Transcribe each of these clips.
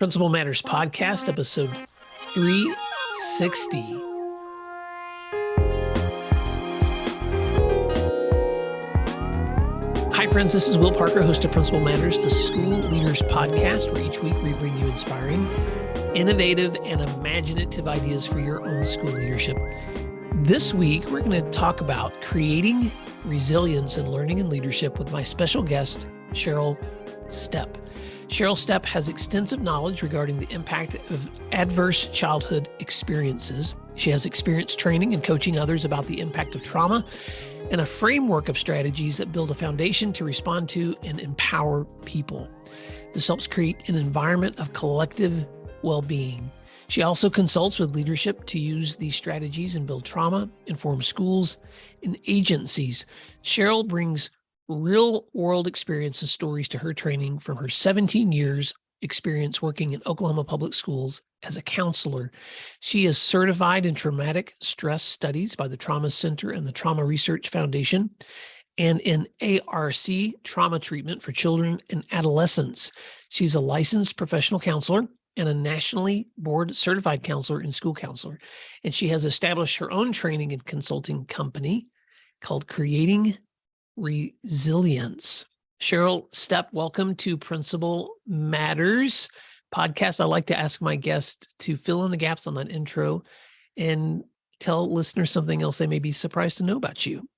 Principal Matters Podcast, episode 360. Hi, friends. This is Will Parker, host of Principal Matters, the School Leaders Podcast, where each week we bring you inspiring, innovative, and imaginative ideas for your own school leadership. This week, we're going to talk about creating resilience in learning and leadership with my special guest, Cheryl Step. Cheryl Step has extensive knowledge regarding the impact of adverse childhood experiences. She has experience training and coaching others about the impact of trauma and a framework of strategies that build a foundation to respond to and empower people. This helps create an environment of collective well-being. She also consults with leadership to use these strategies and build trauma-informed schools and agencies. Cheryl brings real-world experience and stories to her training from her 17 years experience working in Oklahoma public schools as a counselor. She is certified in traumatic stress studies by the Trauma Center and the Trauma Research Foundation, and in ARC trauma treatment for children and adolescents. She's a licensed professional counselor and a nationally board certified counselor and school counselor. And she has established her own training and consulting company called Creating Resilience. Cheryl Step, welcome to Principal Matters Podcast. I like to ask my guests to fill in the gaps on that intro and tell listeners something else they may be surprised to know about you.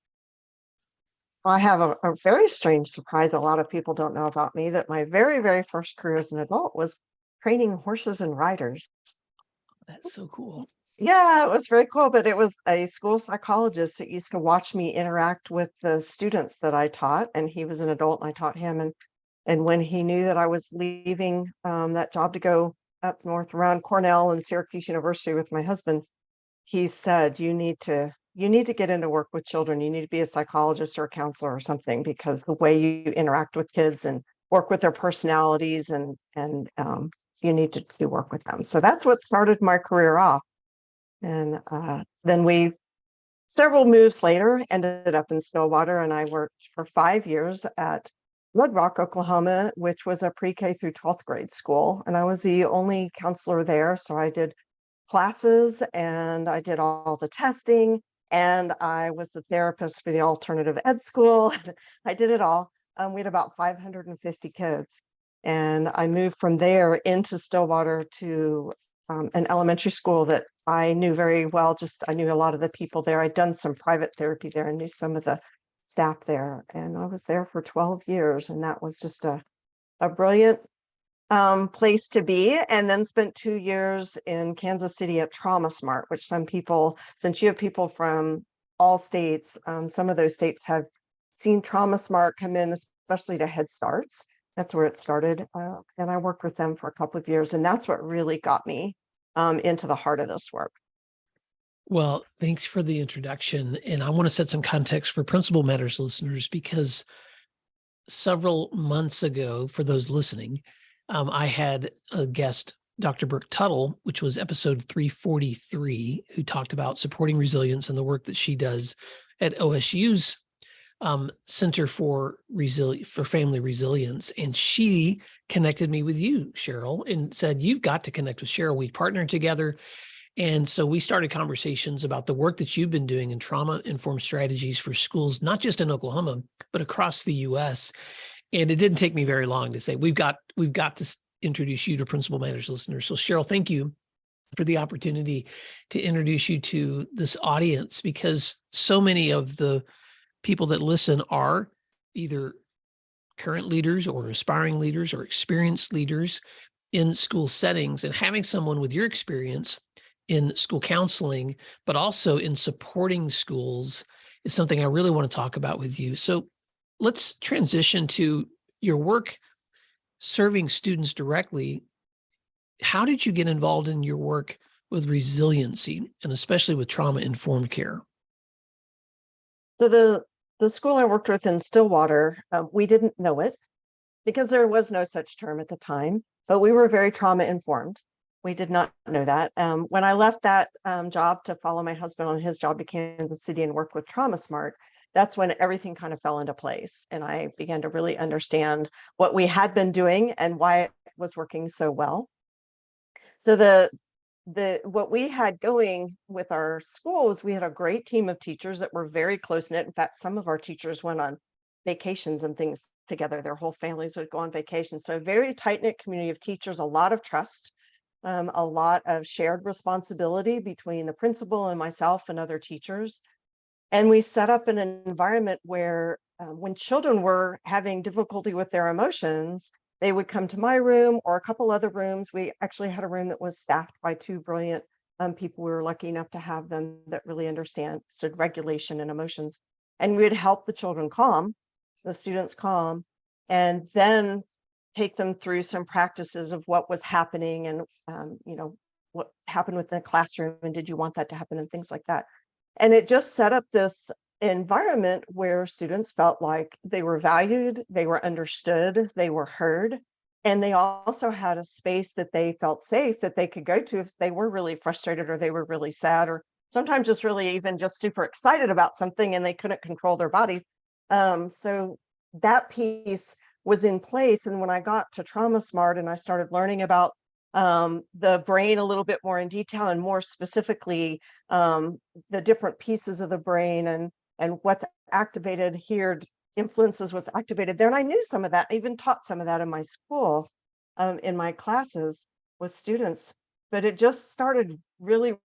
I have a very strange surprise a lot of people don't know about me, that my very, very first career as an adult was training horses and riders. That's so cool. Yeah, it was very cool, but it was a school psychologist that used to watch me interact with the students that I taught, and he was an adult and I taught him. And when he knew that I was leaving that job to go up north around Cornell and Syracuse University with my husband, he said, you need to get into work with children. You need to be a psychologist or a counselor or something, because the way you interact with kids and work with their personalities and you need to do work with them. So that's what started my career off. And then we, several moves later, ended up in Stillwater, and I worked for 5 years at Red Rock, Oklahoma, which was a pre-K through 12th grade school. And I was the only counselor there. So I did classes and I did all the testing, and I was the therapist for the alternative ed school. I did it all. We had about 550 kids. And I moved from there into Stillwater to an elementary school that I knew very well. I knew a lot of the people there. I'd done some private therapy there and knew some of the staff there. And I was there for 12 years. And that was just a brilliant place to be. And then spent 2 years in Kansas City at Trauma Smart, which some people, since you have people from all states, some of those states have seen Trauma Smart come in, especially to Head Starts. That's where it started. And I worked with them for a couple of years. And that's what really got me into the heart of this work. Well, thanks for the introduction. And I want to set some context for Principal Matters listeners, because several months ago, for those listening, I had a guest, Dr. Brooke Tuttle, which was episode 343, who talked about supporting resilience and the work that she does at OSU's Center for Family Resilience. And she connected me with you, Cheryl, and said, you've got to connect with Cheryl. We partnered together. And so we started conversations about the work that you've been doing in trauma-informed strategies for schools, not just in Oklahoma, but across the U.S. And it didn't take me very long to say, we've got to introduce you to Principal Matters listeners. So Cheryl, thank you for the opportunity to introduce you to this audience, because so many of the people that listen are either current leaders or aspiring leaders or experienced leaders in school settings. And having someone with your experience in school counseling, but also in supporting schools, is something I really want to talk about with you. So let's transition to your work serving students directly. How did you get involved in your work with resiliency, and especially with trauma-informed care? So the school I worked with in Stillwater, we didn't know it because there was no such term at the time, but we were very trauma informed. We did not know that. When I left that job to follow my husband on his job to Kansas City and work with Trauma Smart, that's when everything kind of fell into place. And I began to really understand what we had been doing and why it was working so well. So what we had going with our school was we had a great team of teachers that were very close knit. In fact, some of our teachers went on vacations and things together. Their whole families would go on vacation. So a very tight knit community of teachers, a lot of trust, a lot of shared responsibility between the principal and myself and other teachers. And we set up an environment where when children were having difficulty with their emotions, they would come to my room or a couple other rooms. We actually had a room that was staffed by two brilliant people. We were lucky enough to have them that really understand regulation and emotions. And we'd help the children calm, the students calm, and then take them through some practices of what was happening and, what happened within the classroom and did you want that to happen and things like that. And it just set up this environment where students felt like they were valued, they were understood, they were heard, and they also had a space that they felt safe that they could go to if they were really frustrated or they were really sad or sometimes just really even just super excited about something and they couldn't control their bodies. So that piece was in place. And when I got to Trauma Smart and I started learning about the brain a little bit more in detail and more specifically the different pieces of the brain and what's activated here influences what's activated there. And I knew some of that. I even taught some of that in my school, in my classes with students. But it just started really,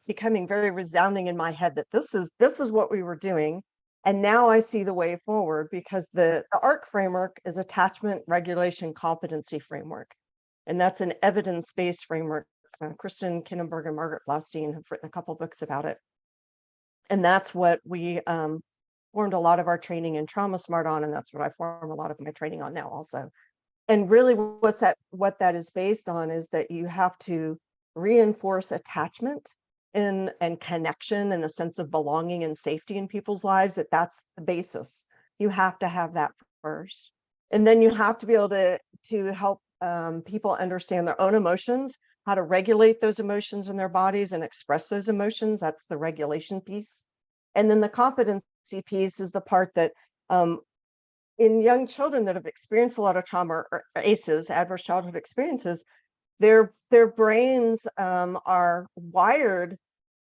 becoming very resounding in my head that this is what we were doing. And now I see the way forward because the ARC framework is attachment, regulation, competency framework. And that's an evidence-based framework. Kristen Kinnenberg and Margaret Blaustein have written a couple books about it. And that's what we formed a lot of our training in Trauma Smart on, and that's what I form a lot of my training on now also. And really what that is based on is that you have to reinforce attachment and connection and the sense of belonging and safety in people's lives, that's the basis. You have to have that first. And then you have to be able to help people understand their own emotions, how to regulate those emotions in their bodies and express those emotions. That's the regulation piece. And then the competency piece is the part that in young children that have experienced a lot of trauma or ACEs, adverse childhood experiences, their brains are wired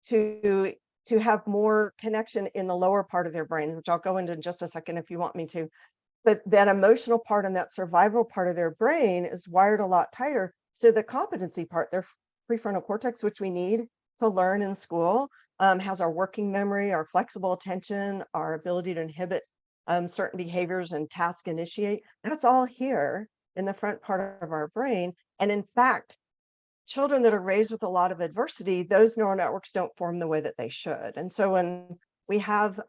to have more connection in the lower part of their brain, which I'll go into in just a second if you want me to. But that emotional part and that survival part of their brain is wired a lot tighter. So the competency part, their prefrontal cortex, which we need to learn in school, has our working memory, our flexible attention, our ability to inhibit certain behaviors and task initiate. That's all here in the front part of our brain. And in fact, children that are raised with a lot of adversity, those neural networks don't form the way that they should. And so when we have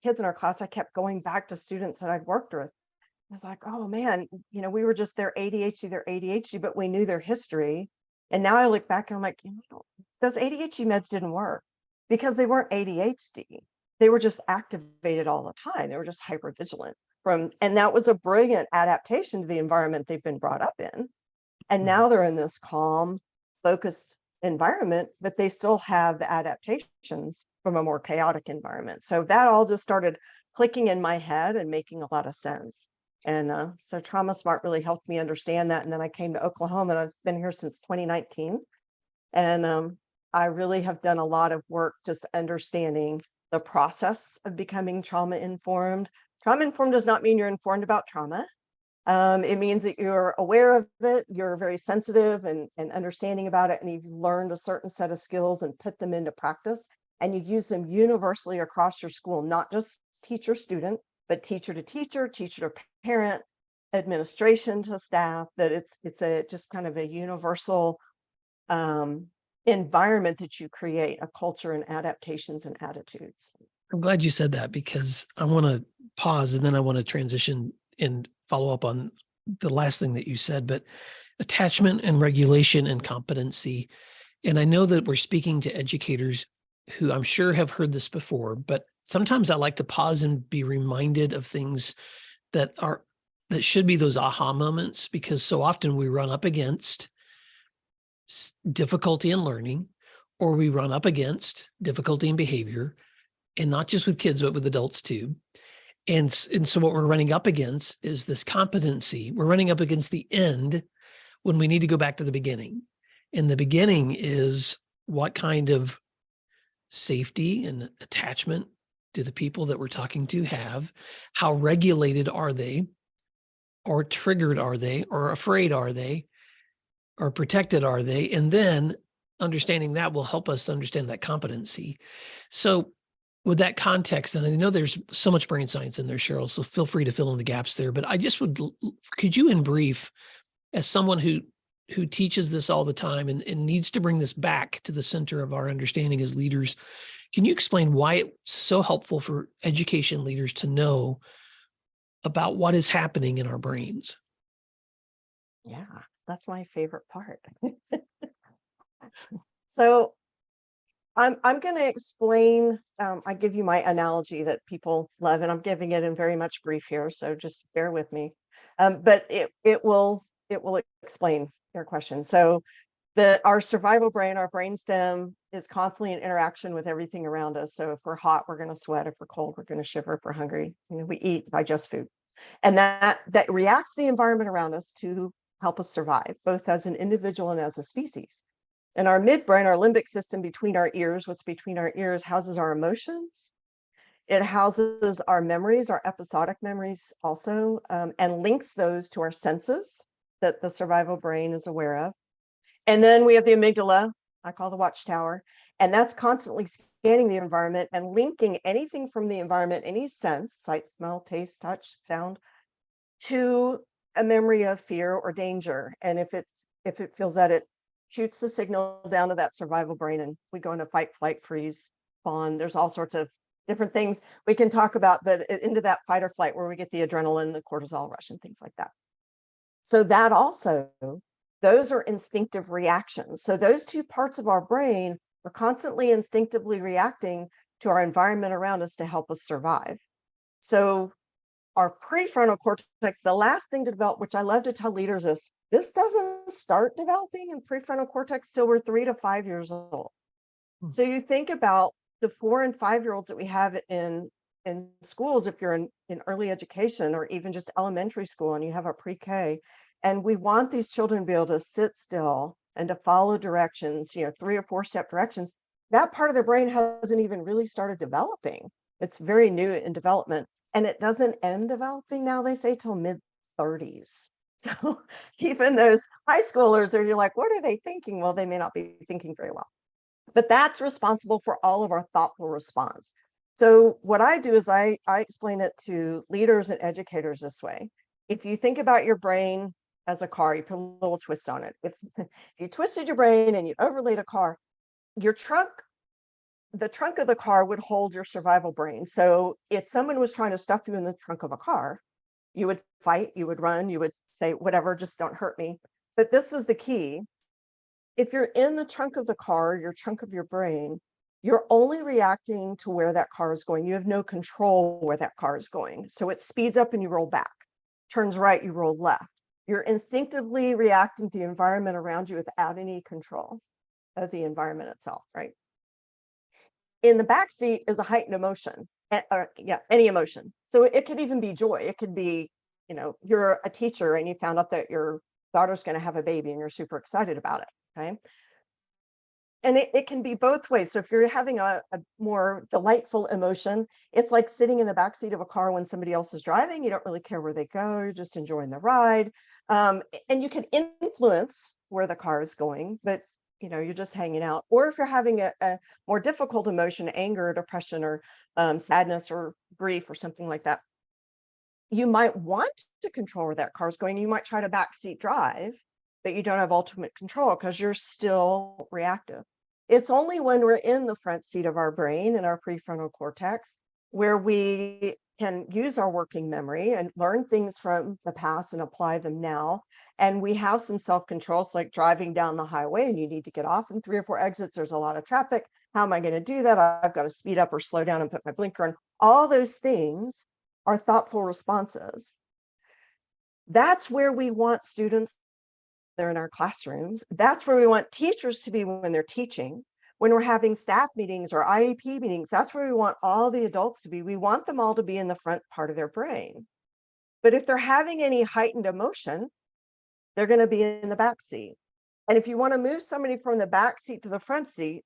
kids in our class, I kept going back to students that I'd worked with. I was like, oh man, we were just their ADHD, but we knew their history. And now I look back and I'm like, those ADHD meds didn't work because they weren't ADHD. They were just activated all the time. They were just hypervigilant and that was a brilliant adaptation to the environment they've been brought up in. And now they're in this calm, focused environment, but they still have the adaptations from a more chaotic environment. So that all just started clicking in my head and making a lot of sense. And so Trauma Smart really helped me understand that. And then I came to Oklahoma and I've been here since 2019. And I really have done a lot of work just understanding the process of becoming trauma informed. Trauma informed does not mean you're informed about trauma. It means that you're aware of it, you're very sensitive and understanding about it, and you've learned a certain set of skills and put them into practice, and you use them universally across your school, not just teacher student, but teacher to teacher, teacher to parent, administration to staff, that it's a just kind of a universal environment that you create, a culture and adaptations and attitudes. I'm glad you said that because I want to pause and then I want to transition and follow up on the last thing that you said, but attachment and regulation and competency. And I know that we're speaking to educators who I'm sure have heard this before, but sometimes I like to pause and be reminded of things that should be those aha moments, because so often we run up against difficulty in learning, or we run up against difficulty in behavior, and not just with kids, but with adults too. And so what we're running up against is this competency. We're running up against the end when we need to go back to the beginning. In the beginning is what kind of safety and attachment do the people that we're talking to have? How regulated are they? Or triggered are they? Or afraid are they? Or protected are they? And then understanding that will help us understand that competency. So with that context, and I know there's so much brain science in there, Cheryl, so feel free to fill in the gaps there, but I just would, could you in brief, as someone who teaches this all the time and needs to bring this back to the center of our understanding as leaders, can you explain why it's so helpful for education leaders to know about what is happening in our brains? Yeah, that's my favorite part. So I'm going to explain. I give you my analogy that people love, and I'm giving it in very much brief here, so just bear with me. But it will explain your question. So our survival brain, our brainstem, is constantly in interaction with everything around us. So if we're hot, we're going to sweat. If we're cold, we're going to shiver. If we're hungry, we eat, digest food, and that reacts to the environment around us to help us survive, both as an individual and as a species. And our midbrain, our limbic system between our ears, what's between our ears, houses our emotions. It houses our memories, our episodic memories also, and links those to our senses that the survival brain is aware of. And then we have the amygdala, I call the watchtower, and that's constantly scanning the environment and linking anything from the environment, any sense, sight, smell, taste, touch, sound, to a memory of fear or danger. And if it feels that, it shoots the signal down to that survival brain, and we go into fight, flight, freeze, fawn. There's all sorts of different things we can talk about, but into that fight or flight where we get the adrenaline, the cortisol rush, and things like that. So that also, those are instinctive reactions. So those two parts of our brain are constantly instinctively reacting to our environment around us to help us survive. So our prefrontal cortex, the last thing to develop, which I love to tell leaders, is this doesn't start developing in prefrontal cortex till we're 3 to 5 years old. So you think about the 4 and 5-year-olds that we have in schools, if you're in early education or even just elementary school and you have a pre-K, and we want these children to be able to sit still and to follow directions, 3 or 4 step directions. That part of their brain hasn't even really started developing. It's very new in development. And it doesn't end developing now, they say, till mid-30s. So even those high schoolers, you're like, what are they thinking? Well, they may not be thinking very well. But that's responsible for all of our thoughtful response. So what I do is I explain it to leaders and educators this way. If you think about your brain as a car, you put a little twist on it. If you twisted your brain and you overlaid a car, your trunk, the trunk of the car would hold your survival brain. So if someone was trying to stuff you in the trunk of a car, you would fight, you would run, you would say, whatever, just don't hurt me. But this is the key. If you're in the trunk of the car, your trunk of your brain, you're only reacting to where that car is going. You have no control where that car is going. So it speeds up and you roll back, turns right, you roll left. You're instinctively reacting to the environment around you without any control of the environment itself, right? In the back seat is a heightened emotion, any emotion. So it could even be joy. It could be, you're a teacher and you found out that your daughter's going to have a baby and you're super excited about it. Okay. And it can be both ways. So if you're having a more delightful emotion, it's like sitting in the backseat of a car when somebody else is driving. You don't really care where they go. You're just enjoying the ride. And you can influence where the car is going, but you're just hanging out. Or if you're having a more difficult emotion, anger, depression, or sadness or grief or something like that, you might want to control where that car is going. You might try to backseat drive, but you don't have ultimate control because you're still reactive. It's only when we're in the front seat of our brain and our prefrontal cortex where we can use our working memory and learn things from the past and apply them now. And we have some self-control. It's like driving down the highway and you need to get off in 3 or 4 exits. There's a lot of traffic. How am I going to do that? I've got to speed up or slow down and put my blinker on. All those things are thoughtful responses. That's where we want students. They're in our classrooms. That's where we want teachers to be when they're teaching. When we're having staff meetings or IEP meetings, that's where we want all the adults to be. We want them all to be in the front part of their brain. But if they're having any heightened emotion, they're going to be in the back seat. And if you want to move somebody from the back seat to the front seat,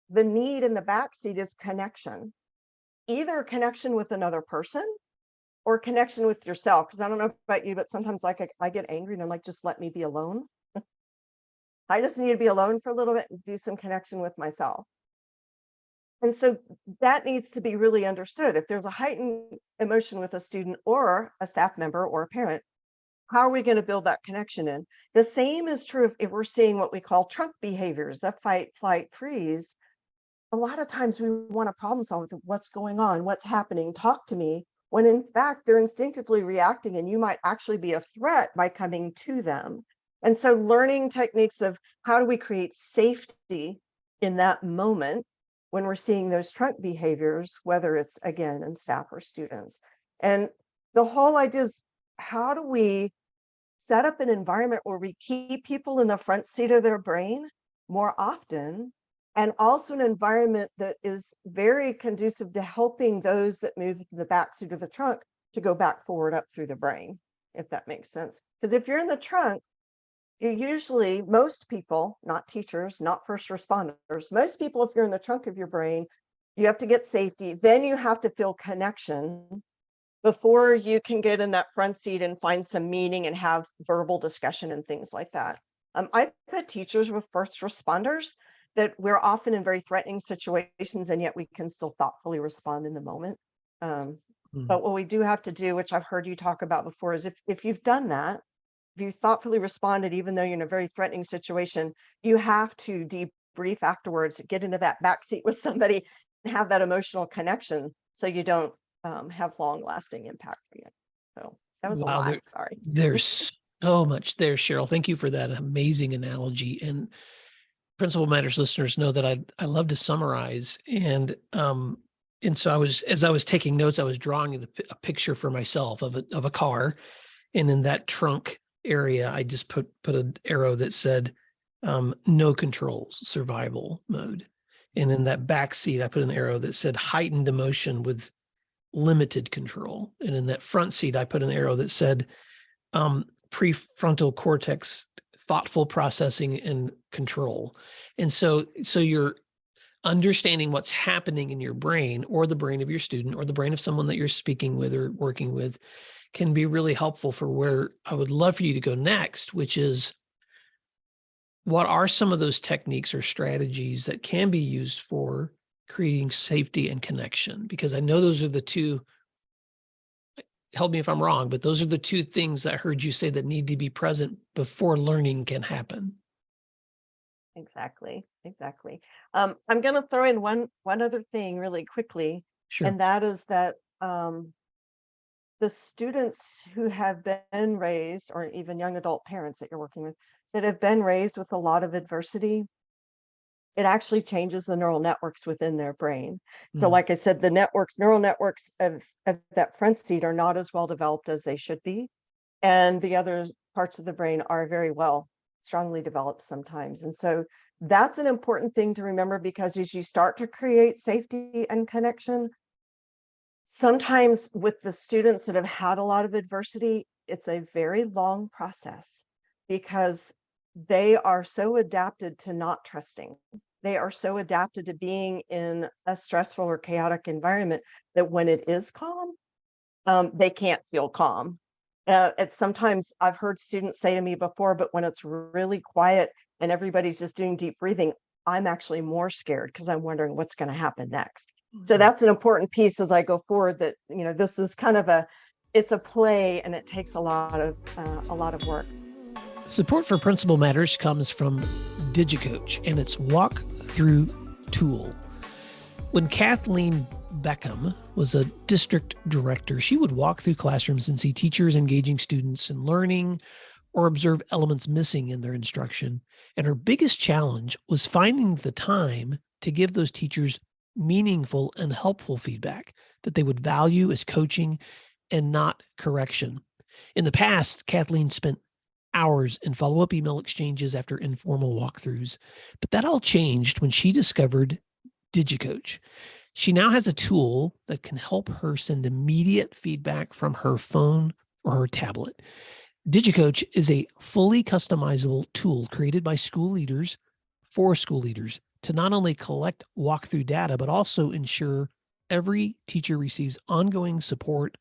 the need in the back seat is connection, either connection with another person or connection with yourself. Because I don't know about you, but sometimes like I get angry and I'm like, just let me be alone. I just need to be alone for a little bit and do some connection with myself. And so that needs to be really understood. If there's a heightened emotion with a student or a staff member or a parent, how are we going to build that connection in? The same is true if we're seeing what we call trunk behaviors, the fight, flight, freeze. A lot of times we want to problem solve with what's going on, what's happening, talk to me, when in fact they're instinctively reacting and you might actually be a threat by coming to them. And so learning techniques of how do we create safety in that moment when we're seeing those trunk behaviors, whether it's again in staff or students. And the whole idea is, how do we set up an environment where we keep people in the front seat of their brain more often, and also an environment that is very conducive to helping those that move to the back seat of the trunk to go back forward up through the brain, if that makes sense. Because if you're in the trunk, you usually, most people, not teachers, not first responders, most people, if you're in the trunk of your brain, you have to get safety, then you have to feel connection before you can get in that front seat and find some meaning and have verbal discussion and things like that. I've had teachers with first responders that we're often in very threatening situations, and yet we can still thoughtfully respond in the moment. But what we do have to do, which I've heard you talk about before, is if you've done that, if you thoughtfully responded, even though you're in a very threatening situation, you have to debrief afterwards, get into that back seat with somebody and have that emotional connection so you don't have long lasting impact for you. So that was a Wow, lot. Sorry. there's so much there, Cheryl. Thank you for that amazing analogy. And Principal Matters listeners know that I love to summarize. And so as I was taking notes, I was drawing a picture for myself of a car. And in that trunk area, I just put an arrow that said no controls, survival mode. And in that back seat, I put an arrow that said heightened emotion with limited control. And in that front seat, I put an arrow that said prefrontal cortex, thoughtful processing and control. And so you're understanding what's happening in your brain or the brain of your student or the brain of someone that you're speaking with or working with can be really helpful for where I would love for you to go next, which is, what are some of those techniques or strategies that can be used for creating safety and connection? Because I know those are the two, help me if I'm wrong, but those are the two things I heard you say that need to be present before learning can happen. Exactly. I'm going to throw in one other thing really quickly, Sure. and that is that the students who have been raised, or even young adult parents that you're working with, that have been raised with a lot of adversity, it actually changes the neural networks within their brain. So like I said, the neural networks of that front seat are not as well developed as they should be. And the other parts of the brain are very well, strongly developed sometimes. And so that's an important thing to remember, because as you start to create safety and connection, sometimes with the students that have had a lot of adversity, it's a very long process because they are so adapted to not trusting. They are so adapted to being in a stressful or chaotic environment that when it is calm, they can't feel calm. It's sometimes I've heard students say to me before, but when it's really quiet and everybody's just doing deep breathing, I'm actually more scared because I'm wondering what's going to happen next. So that's an important piece as I go forward, that, this is kind of it's a play and it takes a lot of work. Support for Principal Matters comes from DigiCoach and its walk-through tool. When Kathleen Beckham was a district director, she would walk through classrooms and see teachers engaging students in learning or observe elements missing in their instruction. And her biggest challenge was finding the time to give those teachers meaningful and helpful feedback that they would value as coaching and not correction. In the past, Kathleen spent hours in follow-up email exchanges after informal walkthroughs, but that all changed when she discovered DigiCoach. She now has a tool that can help her send immediate feedback from her phone or her tablet. DigiCoach is a fully customizable tool created by school leaders for school leaders to not only collect walkthrough data, but also ensure every teacher receives ongoing support,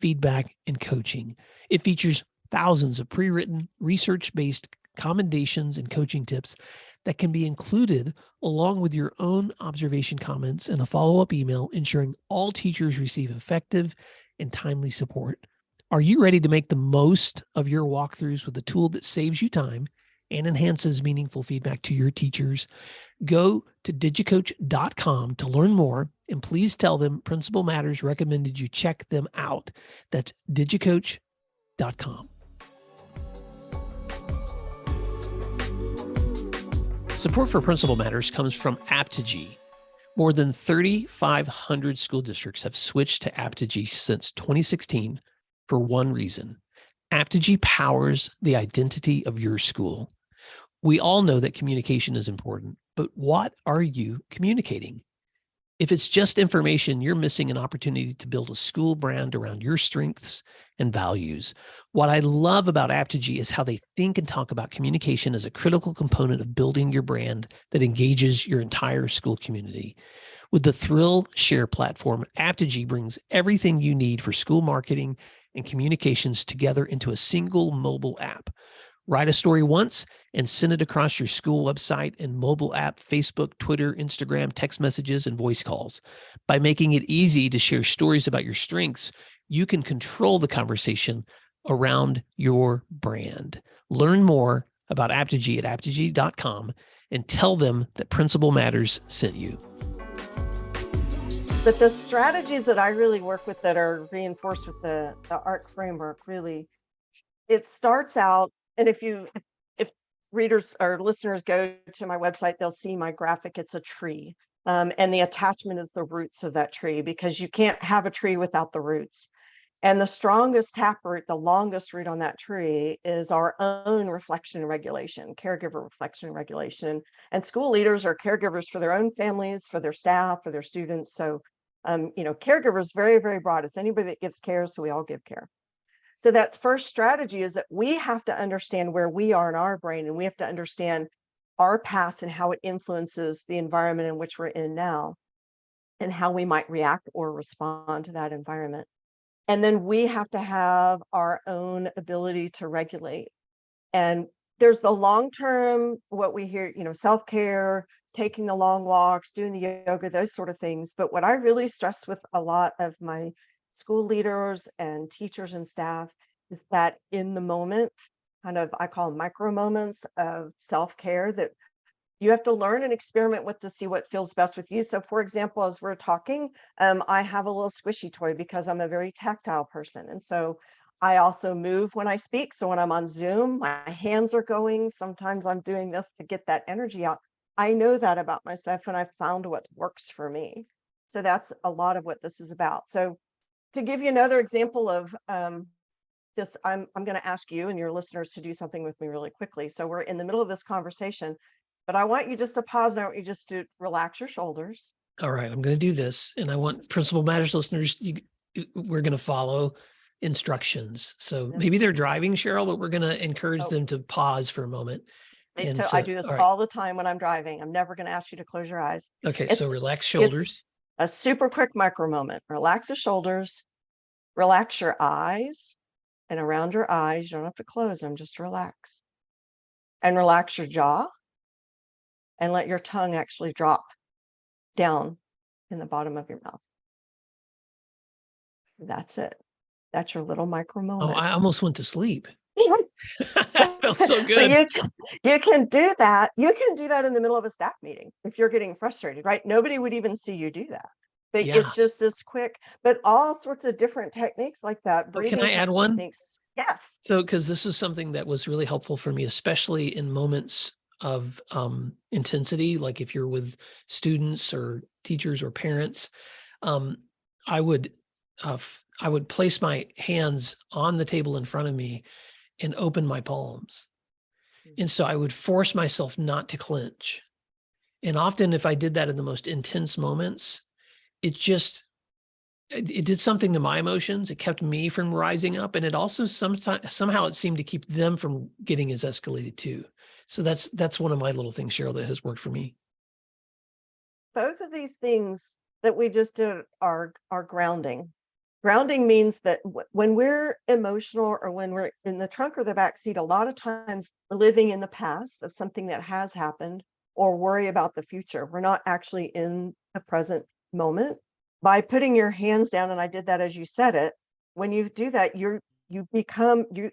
feedback, and coaching. It features thousands of pre-written, research-based commendations and coaching tips that can be included along with your own observation comments and a follow-up email, ensuring all teachers receive effective and timely support. Are you ready to make the most of your walkthroughs with a tool that saves you time and enhances meaningful feedback to your teachers? Go to digicoach.com to learn more, and please tell them Principal Matters recommended you check them out. That's digicoach.com. Support for Principal Matters comes from Aptigee. More than 3,500 school districts have switched to Aptigee since 2016 for one reason. Aptigee powers the identity of your school. We all know that communication is important, but what are you communicating? If it's just information, you're missing an opportunity to build a school brand around your strengths and values. What I love about Aptigee is how they think and talk about communication as a critical component of building your brand that engages your entire school community. With the Thrill Share platform, Aptigee brings everything you need for school marketing and communications together into a single mobile app. Write a story once and send it across your school website and mobile app, Facebook, Twitter, Instagram, text messages, and voice calls. By making it easy to share stories about your strengths, you can control the conversation around your brand. Learn more about Aptigee at aptigee.com and tell them that Principal Matters sent you. But the strategies that I really work with that are reinforced with the ARC framework, really, it starts out, and if readers or listeners go to my website, they'll see my graphic. It's a tree. And the attachment is the roots of that tree, because you can't have a tree without the roots. And the strongest taproot, the longest root on that tree, is our own reflection and regulation, caregiver reflection and regulation. And school leaders are caregivers for their own families, for their staff, for their students. So, caregiver is very, very broad. It's anybody that gives care, so we all give care. So that first strategy is that we have to understand where we are in our brain, and we have to understand our past and how it influences the environment in which we're in now, and how we might react or respond to that environment. And then we have to have our own ability to regulate. And there's the long-term, what we hear, self-care, taking the long walks, doing the yoga, those sort of things. But what I really stress with a lot of my school leaders and teachers and staff is that in the moment, kind of, I call them micro moments of self-care, that you have to learn and experiment with to see what feels best with you. So for example, as we're talking, I have a little squishy toy because I'm a very tactile person. And so I also move when I speak. So when I'm on Zoom, my hands are going. Sometimes I'm doing this to get that energy out. I know that about myself, and I've found what works for me. So that's a lot of what this is about. So to give you another example of this, I'm going to ask you and your listeners to do something with me really quickly. So we're in the middle of this conversation, but I want you just to pause, and I want you just to relax your shoulders. All right, I'm going to do this, and I want Principal Matters listeners, we're going to follow instructions. So maybe they're driving, Cheryl, but we're going to encourage them to pause for a moment. And so I do this all the time when I'm driving. I'm never going to ask you to close your eyes. Okay, so relax shoulders. A super quick micro moment. Relax the shoulders, relax your eyes, and around your eyes, you don't have to close them, just relax. And relax your jaw, and let your tongue actually drop down in the bottom of your mouth. That's it. That's your little micro moment. Oh, I almost went to sleep. That felt so good. So you can do that. You can do that in the middle of a staff meeting if you're getting frustrated, right? Nobody would even see you do that. But it's just this quick, but all sorts of different techniques like that. Oh, can I add one? Yes. So, because this is something that was really helpful for me, especially in moments of intensity, like if you're with students or teachers or parents, I would place my hands on the table in front of me and open my palms. And so I would force myself not to clench. And often if I did that in the most intense moments, it it did something to my emotions. It kept me from rising up, and it also somehow it seemed to keep them from getting as escalated too. So that's one of my little things, Cheryl, that has worked for me. Both of these things that we just did are grounding. Grounding means that when we're emotional or when we're in the trunk or the back seat, a lot of times we're living in the past of something that has happened or worry about the future. We're not actually in the present moment. By putting your hands down, and I did that as you said it, when you do that, you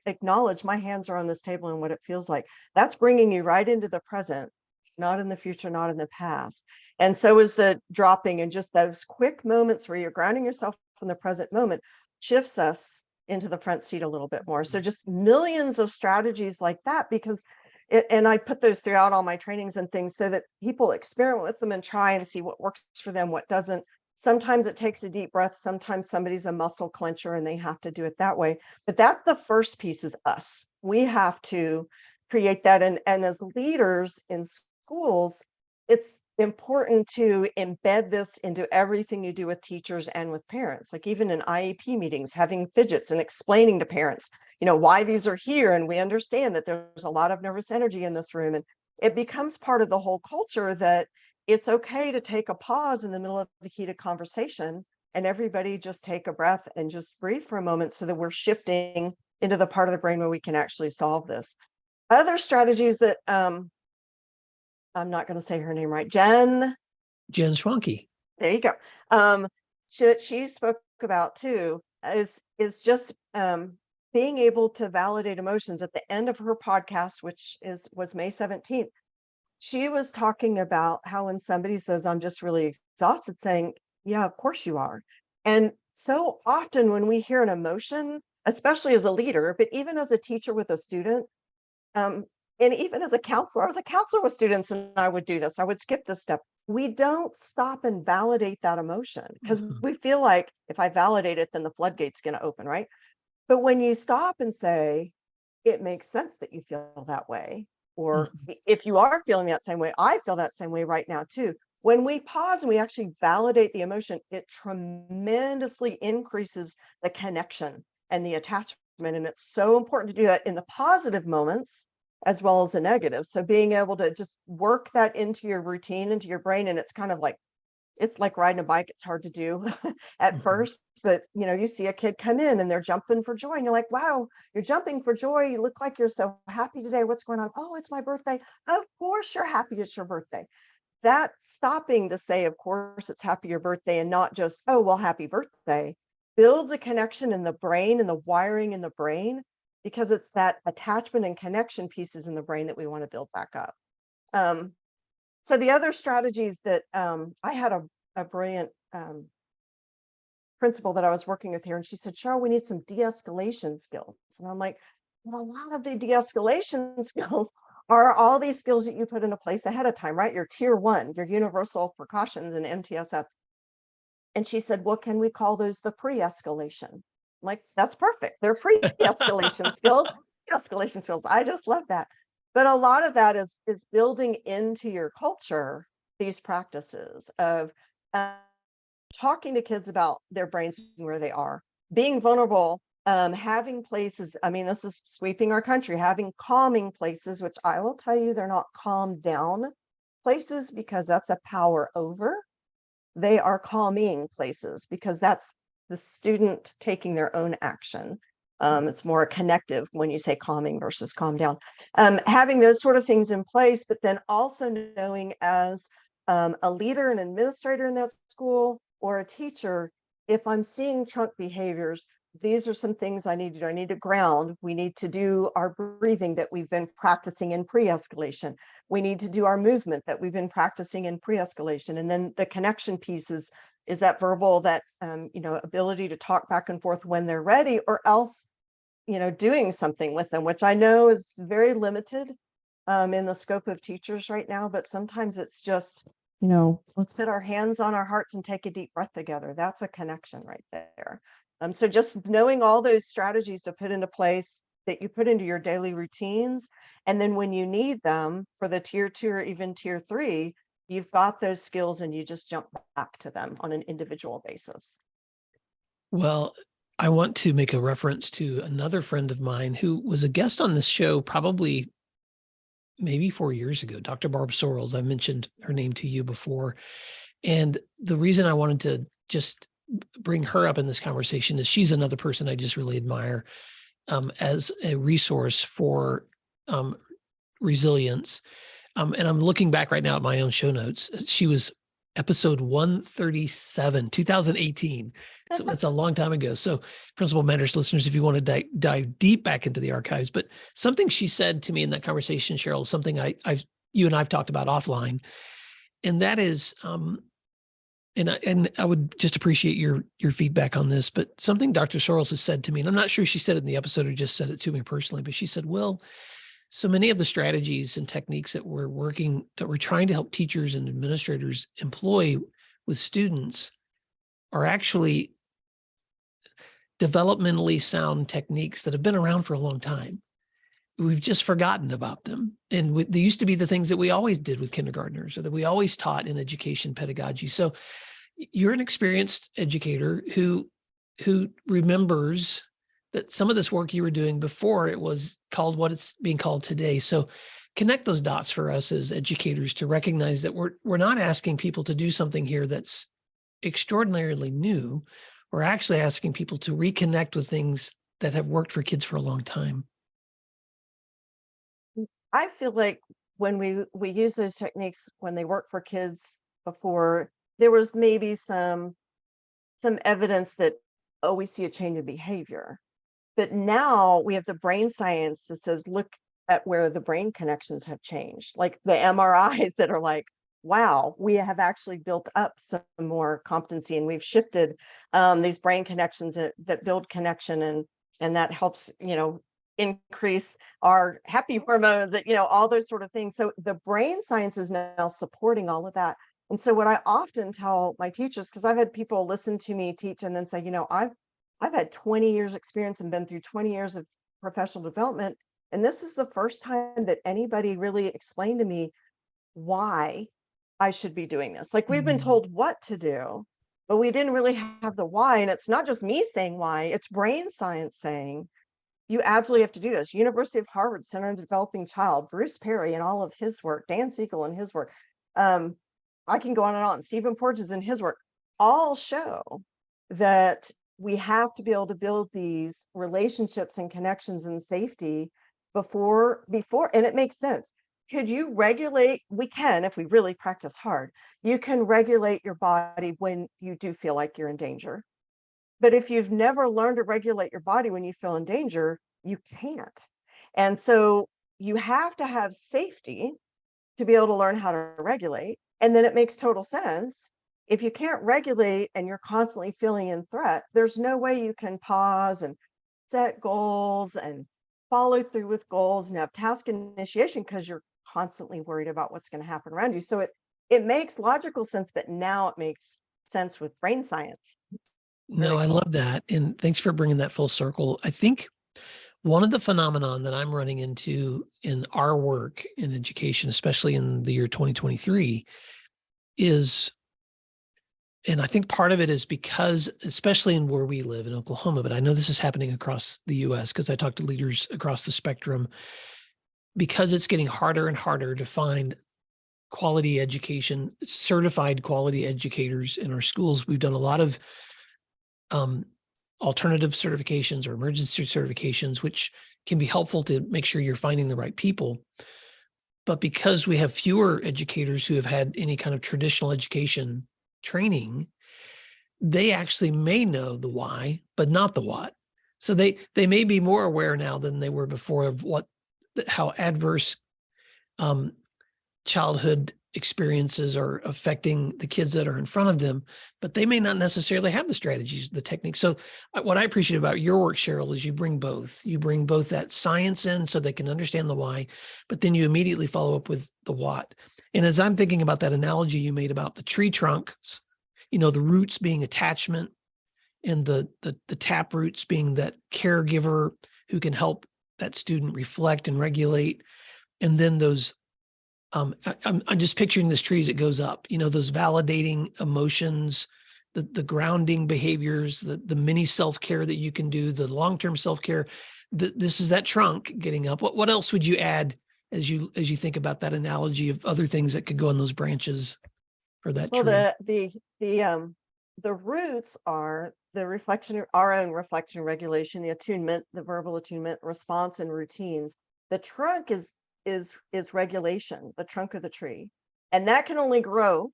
acknowledge my hands are on this table and what it feels like. That's bringing you right into the present, not in the future, not in the past. And so is the dropping, and just those quick moments where you're grounding yourself in the present moment shifts us into the front seat a little bit more. So just millions of strategies like that, because and I put those throughout all my trainings and things so that people experiment with them and try and see what works for them, what doesn't. Sometimes it takes a deep breath. Sometimes somebody's a muscle clencher and they have to do it that way. But that's the first piece, is us. We have to create that. And as leaders in schools, it's important to embed this into everything you do with teachers and with parents. Like even in IEP meetings, having fidgets and explaining to parents, why these are here. And we understand that there's a lot of nervous energy in this room. And it becomes part of the whole culture that it's okay to take a pause in the middle of the heated conversation and everybody just take a breath and just breathe for a moment, so that we're shifting into the part of the brain where we can actually solve this. Other strategies that I'm not going to say her name right. Jen Schwanke. There you go. She spoke about too is just being able to validate emotions. At the end of her podcast, which was May 17th, she was talking about how when somebody says, I'm just really exhausted, saying, yeah, of course you are. And so often when we hear an emotion, especially as a leader, but even as a teacher with a student, and even as a counselor, I was a counselor with students and I would do this. I would skip this step. We don't stop and validate that emotion because we feel like if I validate it, then the floodgate's going to open, right? But when you stop and say, it makes sense that you feel that way, or if you are feeling that same way, I feel that same way right now too. When we pause and we actually validate the emotion, it tremendously increases the connection and the attachment. And it's so important to do that in the positive moments as well as the negative. So being able to just work that into your routine, into your brain, and it's kind of like, it's like riding a bike. It's hard to do at first, but you see a kid come in and they're jumping for joy and you're like, wow, you're jumping for joy. You look like you're so happy today. What's going on? Oh, it's my birthday. Of course you're happy it's your birthday. That stopping to say, of course it's happy your birthday, and not just, oh, well, happy birthday, builds a connection in the brain and the wiring in the brain, because it's that attachment and connection pieces in the brain that we want to build back up. So the other strategies that I had a brilliant principal that I was working with here, and she said, Cheryl, we need some de-escalation skills. And I'm like, well, a lot of the de-escalation skills are all these skills that you put into place ahead of time, right? Your tier one, your universal precautions and MTSF. And she said, well, can we call those the pre-escalation? I'm like, that's perfect. They're pre-escalation skills, escalation skills. I just love that. But a lot of that is building into your culture these practices of talking to kids about their brains and where they are, being vulnerable, having places. I mean, this is sweeping our country, having calming places, which I will tell you, they're not calm down places because that's a power over. They are calming places because that's the student taking their own action. It's more connective when you say calming versus calm down. Having those sort of things in place, but then also knowing as a leader, an administrator in that school, or a teacher, if I'm seeing trunk behaviors, these are some things I need to do. I need to ground. We need to do our breathing that we've been practicing in pre-escalation. We need to do our movement that we've been practicing in pre-escalation. And then the connection pieces is that verbal, that ability to talk back and forth when they're ready, or else doing something with them, which I know is very limited in the scope of teachers right now, but sometimes it's just, let's put our hands on our hearts and take a deep breath together. That's a connection right there. So just knowing all those strategies to put into place that you put into your daily routines, and then when you need them for the tier 2 or even tier 3, you've got those skills and you just jump back to them on an individual basis. Well, I want to make a reference to another friend of mine who was a guest on this show probably maybe 4 years ago, Dr. Barb Sorrells. I mentioned her name to you before. And the reason I wanted to just bring her up in this conversation is she's another person I just really admire as a resource for um, resilience. And I'm looking back right now at my own show notes. She was episode 137, 2018. So that's a long time ago. So Principal Matters listeners, if you want to dive deep back into the archives, but something she said to me in that conversation, Cheryl, something you and I've talked about offline, and that is, and I would just appreciate your feedback on this, but something Dr. Sorrells has said to me, and I'm not sure she said it in the episode or just said it to me personally, but she said, Will, so many of the strategies and techniques that we're trying to help teachers and administrators employ with students are actually developmentally sound techniques that have been around for a long time. We've just forgotten about them. And they used to be the things that we always did with kindergartners or that we always taught in education pedagogy. So you're an experienced educator who remembers that some of this work you were doing before it was called what it's being called today. So connect those dots for us as educators to recognize that we're not asking people to do something here that's extraordinarily new. We're actually asking people to reconnect with things that have worked for kids for a long time. I feel like when we use those techniques when they work for kids before, there was maybe some evidence that, oh, we see a change in behavior. But now we have the brain science that says, look at where the brain connections have changed, like the MRIs that are like, wow, we have actually built up some more competency and we've shifted these brain connections that build connection and that helps, increase our happy hormones, that, all those sort of things. So the brain science is now supporting all of that. And so what I often tell my teachers, because I've had people listen to me teach and then say, I've had 20 years experience and been through 20 years of professional development. And this is the first time that anybody really explained to me why I should be doing this. Like we've been told what to do, but we didn't really have the why. And it's not just me saying why, it's brain science saying, you absolutely have to do this. University of Harvard Center on the Developing Child, Bruce Perry and all of his work, Dan Siegel and his work. I can go on and on. Stephen Porges and his work all show that we have to be able to build these relationships and connections and safety before, and it makes sense. Could you regulate? We can, if we really practice hard, you can regulate your body when you do feel like you're in danger. But if you've never learned to regulate your body when you feel in danger, you can't. And so you have to have safety to be able to learn how to regulate. And then it makes total sense. If you can't regulate and you're constantly feeling in threat, there's no way you can pause and set goals and follow through with goals and have task initiation because you're constantly worried about what's going to happen around you. So it makes logical sense, but now it makes sense with brain science. No, I love that. And thanks for bringing that full circle. I think one of the phenomenon that I'm running into in our work in education, especially in the year 2023, is, and I think part of it is because, especially in where we live in Oklahoma, but I know this is happening across the US because I talk to leaders across the spectrum, because it's getting harder and harder to find quality education, certified quality educators in our schools. We've done a lot of alternative certifications or emergency certifications, which can be helpful to make sure you're finding the right people. But because we have fewer educators who have had any kind of traditional education training, they actually may know the why, but not the what. So they may be more aware now than they were before of how adverse childhood experiences are affecting the kids that are in front of them, but they may not necessarily have the strategies, the techniques. So what I appreciate about your work, Cheryl, is you bring both. You bring both that science in so they can understand the why, but then you immediately follow up with the what. And as I'm thinking about that analogy you made about the tree trunks, the roots being attachment and the tap roots being that caregiver who can help that student reflect and regulate. And then those I'm just picturing this tree as it goes up, those validating emotions, the grounding behaviors, the mini self-care that you can do, the long-term self-care. This is that trunk getting up. What else would you add as you think about that analogy of other things that could go on those branches for that Well, tree? the roots are the reflection, our own reflection regulation, the attunement, the verbal attunement, response, and routines. The trunk is regulation, the trunk of the tree, and that can only grow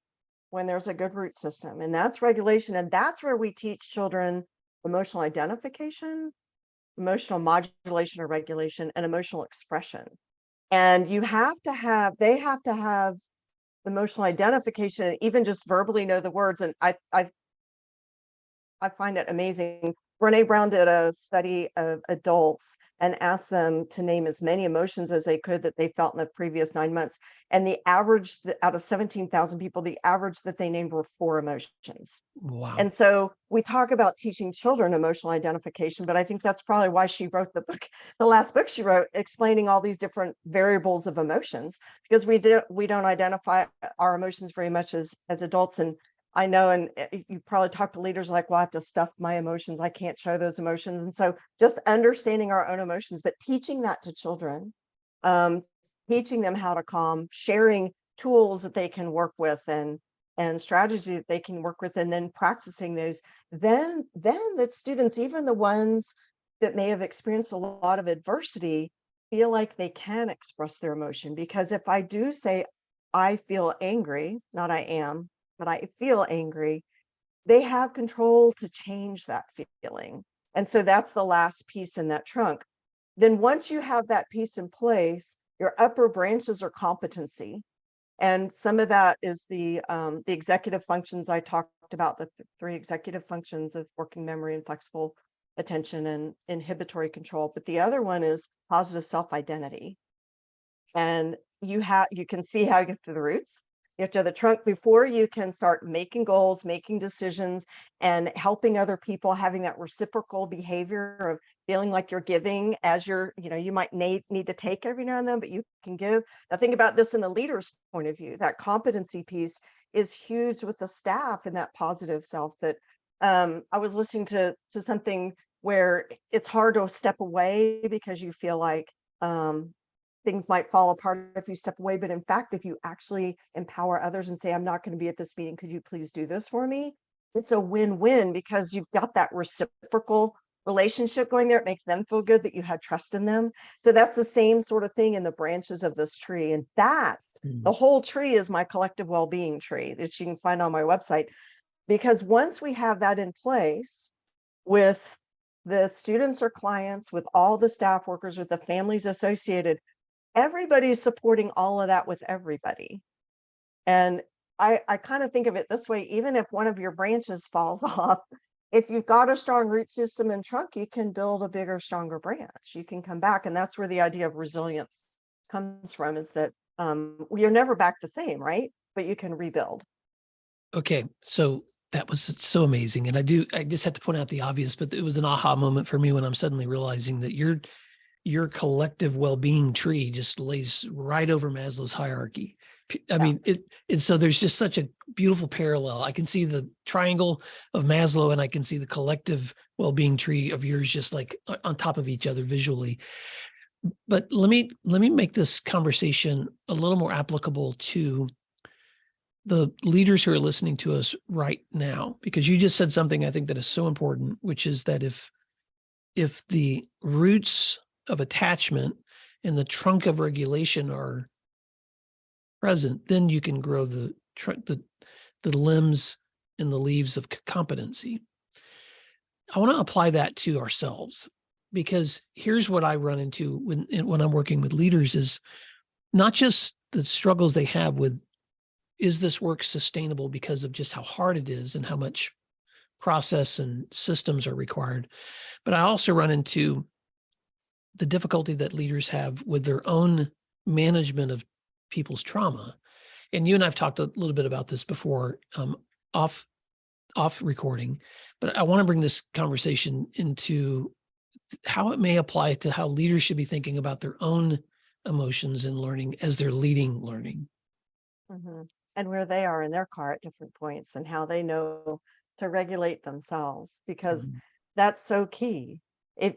when there's a good root system, and that's regulation, and that's where we teach children emotional identification, emotional modulation or regulation, and emotional expression. And they have to have emotional identification, even just verbally know the words. And I find it amazing. Brene Brown did a study of adults and asked them to name as many emotions as they could that they felt in the previous 9 months. And the average out of 17,000 people, the average that they named were 4 emotions. Wow. And so we talk about teaching children emotional identification, but I think that's probably why she wrote the book, the last book she wrote, explaining all these different variables of emotions, because we don't identify our emotions very much as adults. And I know, and you probably talk to leaders like, well, I have to stuff my emotions. I can't show those emotions. And so just understanding our own emotions, but teaching that to children, um, teaching them how to calm, sharing tools that they can work with, and strategy that they can work with, and then practicing those, then that students, even the ones that may have experienced a lot of adversity, feel like they can express their emotion. Because if I do say, I feel angry, not I am, but I feel angry, they have control to change that feeling. And so that's the last piece in that trunk. Then once you have that piece in place, your upper branches are competency. And some of that is the executive functions I talked about, the 3 executive functions of working memory and flexible attention and inhibitory control. But the other one is positive self-identity. And you can see how you get to the roots. You have to have the trunk before you can start making goals, making decisions, and helping other people, having that reciprocal behavior of feeling like you're giving as you might need to take every now and then, but you can give. Now think about this in the leader's point of view. That competency piece is huge with the staff and that positive self. That I was listening to something where it's hard to step away because you feel like things might fall apart if you step away. But in fact, if you actually empower others and say, I'm not going to be at this meeting, could you please do this for me? It's a win-win, because you've got that reciprocal relationship going there. It makes them feel good that you had trust in them. So that's the same sort of thing in the branches of this tree. And that's the whole tree is my collective well-being tree that you can find on my website. Because once we have that in place with the students or clients, with all the staff workers, with the families associated, everybody's supporting all of that with everybody. And I kind of think of it this way: even if one of your branches falls off, if you've got a strong root system and trunk, you can build a bigger, stronger branch. You can come back. And that's where the idea of resilience comes from, is that you're never back the same, right? But you can rebuild. Okay. So that was so amazing. And I just had to point out the obvious, but it was an aha moment for me when I'm suddenly realizing that your collective well-being tree just lays right over Maslow's hierarchy. I mean, so there's just such a beautiful parallel. I can see the triangle of Maslow, and I can see the collective well-being tree of yours just like on top of each other visually. But let me make this conversation a little more applicable to the leaders who are listening to us right now, because you just said something I think that is so important, which is that if the roots of attachment and the trunk of regulation are present, then you can grow the limbs and the leaves of competency. I want to apply that to ourselves, because here's what I run into when I'm working with leaders is not just the struggles they have with, is this work sustainable because of just how hard it is and how much process and systems are required, but I also run into the difficulty that leaders have with their own management of people's trauma. And you and I've talked a little bit about this before, off recording, but I want to bring this conversation into how it may apply to how leaders should be thinking about their own emotions and learning as they're leading learning. And where they are in their car at different points, and how they know to regulate themselves, because Mhm. that's so key. If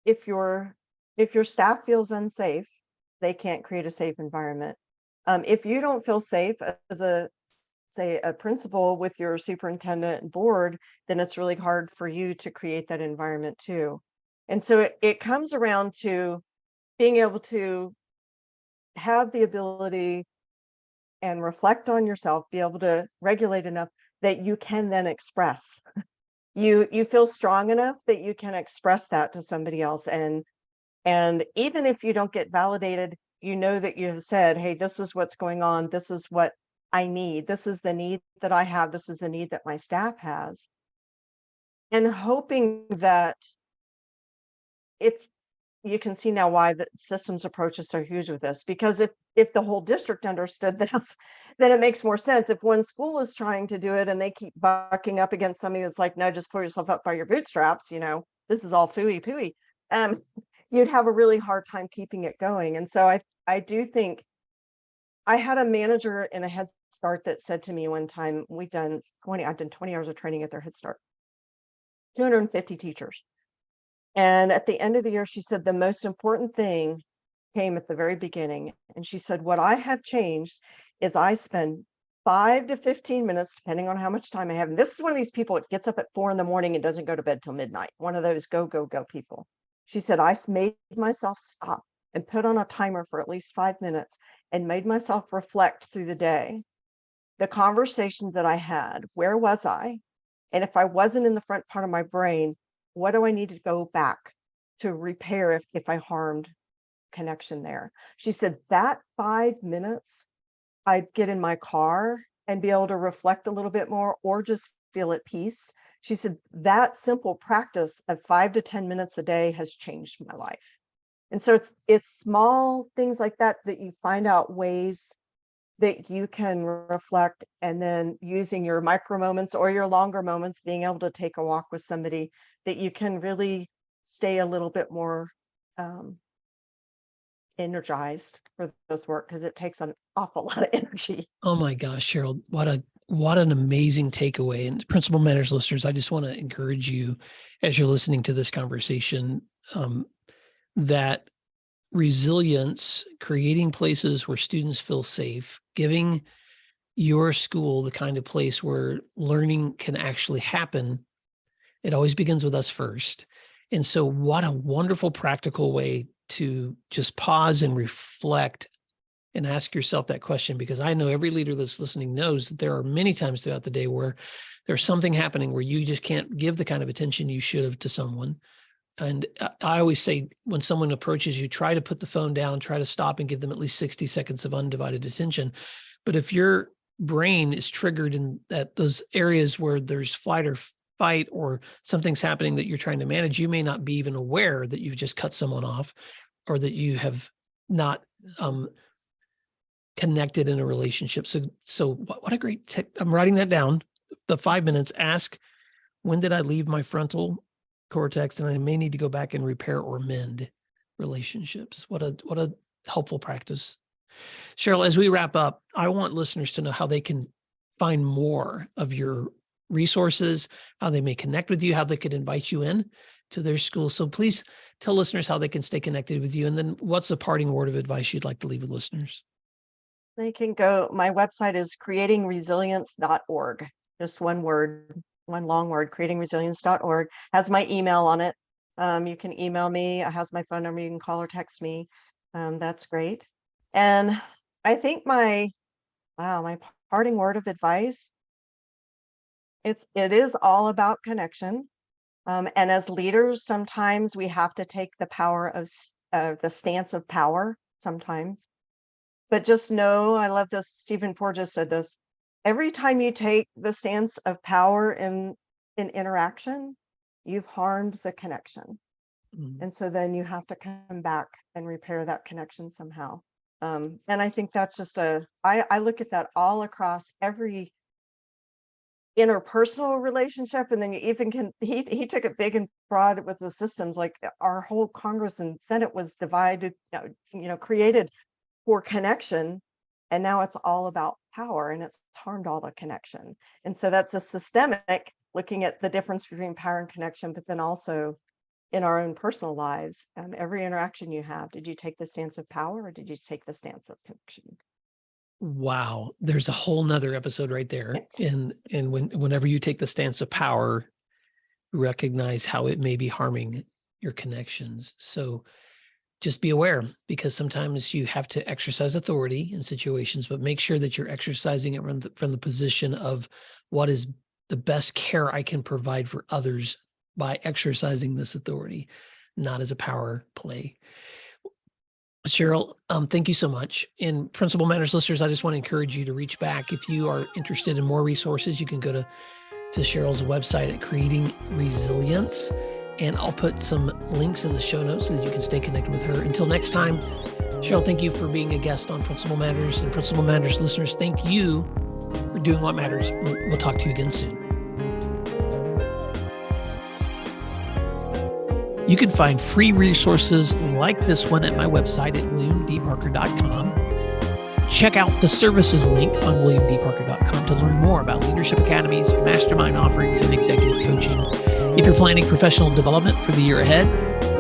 if your if your staff feels unsafe, they can't create a safe environment. If you don't feel safe as a, say, a principal with your superintendent and board, then it's really hard for you to create that environment too. And so it comes around to being able to have the ability and reflect on yourself, be able to regulate enough that you can then express. You feel strong enough that you can express that to somebody else. And even if you don't get validated, you know that you have said, hey, this is what's going on. This is what I need. This is the need that I have. This is the need that my staff has. And hoping that, if you can see now why the systems approach is so huge with this, because if the whole district understood this, then it makes more sense. If one school is trying to do it and they keep bucking up against something that's like, no, just pull yourself up by your bootstraps, this is all phooey pooey. Um, you'd have a really hard time keeping it going. And so I do think, I had a manager in a Head Start that said to me one time, I've done 20 hours of training at their Head Start, 250 teachers. And at the end of the year, she said, the most important thing came at the very beginning. And she said, what I have changed is I spend 5 to 15 minutes, depending on how much time I have. And this is one of these people that gets up at 4 a.m. and doesn't go to bed till midnight. One of those go, go, go people. She said, I made myself stop and put on a timer for at least 5 minutes and made myself reflect through the day, the conversations that I had. Where was I? And if I wasn't in the front part of my brain, what do I need to go back to repair if I harmed connection there? She said that 5 minutes, I'd get in my car and be able to reflect a little bit more or just feel at peace. She said that simple practice of 5 to 10 minutes a day has changed my life. And so it's small things like that that you find out ways that you can reflect, and then using your micro moments or your longer moments, being able to take a walk with somebody, that you can really stay a little bit more um, energized for this work, because it takes an awful lot of energy. Oh my gosh, Cheryl, what an amazing takeaway. And Principal Matters listeners, I just want to encourage you as you're listening to this conversation, that resilience, creating places where students feel safe, giving your school the kind of place where learning can actually happen. It always begins with us first. And so what a wonderful practical way to just pause and reflect and ask yourself that question, because I know every leader that's listening knows that there are many times throughout the day where there's something happening where you just can't give the kind of attention you should have to someone. And I always say, when someone approaches you, try to put the phone down, try to stop and give them at least 60 seconds of undivided attention. But if your brain is triggered in those areas where there's flight or fight, or something's happening that you're trying to manage, you may not be even aware that you've just cut someone off, or that you have not connected in a relationship. So what a great tip. I'm writing that down. The 5 minutes, ask, when did I leave my frontal cortex? And I may need to go back and repair or mend relationships. What a helpful practice. Cheryl, as we wrap up, I want listeners to know how they can find more of your resources, how they may connect with you, how they could invite you in to their school. So please tell listeners how they can stay connected with you. And then what's a parting word of advice you'd like to leave with listeners? They can go, my website is creatingresilience.org. Just one word, one long word, creatingresilience.org. Has my email on it. You can email me. It has my phone number. You can call or text me. That's great. And I think my parting word of advice, it is all about connection. And as leaders, sometimes we have to take the power of the stance of power sometimes. But just know, I love this, Stephen Porges said this, every time you take the stance of power in interaction, you've harmed the connection. Mm. And so then you have to come back and repair that connection somehow. And I think that's just I look at that all across every interpersonal relationship. And then you even he took it big and broad with the systems, like our whole Congress and Senate was divided, created for connection, and now it's all about power, and it's harmed all the connection. And so that's a systemic looking at the difference between power and connection, but then also in our own personal lives, every interaction you have, did you take the stance of power or did you take the stance of connection? Wow. There's a whole nother episode right there. And whenever you take the stance of power, recognize how it may be harming your connections. So just be aware, because sometimes you have to exercise authority in situations, but make sure that you're exercising it from the position of what is the best care I can provide for others by exercising this authority, not as a power play. Cheryl, thank you so much. And Principal Matters listeners, I just want to encourage you to reach back. If you are interested in more resources, you can go to Cheryl's website at Creating Resilience. And I'll put some links in the show notes so that you can stay connected with her. Until next time, Cheryl, thank you for being a guest on Principal Matters. And Principal Matters listeners, thank you for doing what matters. We'll talk to you again soon. You can find free resources like this one at my website at williamdparker.com. Check out the services link on williamdparker.com to learn more about leadership academies, mastermind offerings, and executive coaching. If you're planning professional development for the year ahead,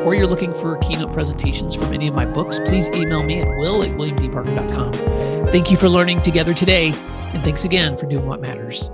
or you're looking for keynote presentations from any of my books, please email me at will@williamdparker.com. Thank you for learning together today, and thanks again for doing what matters.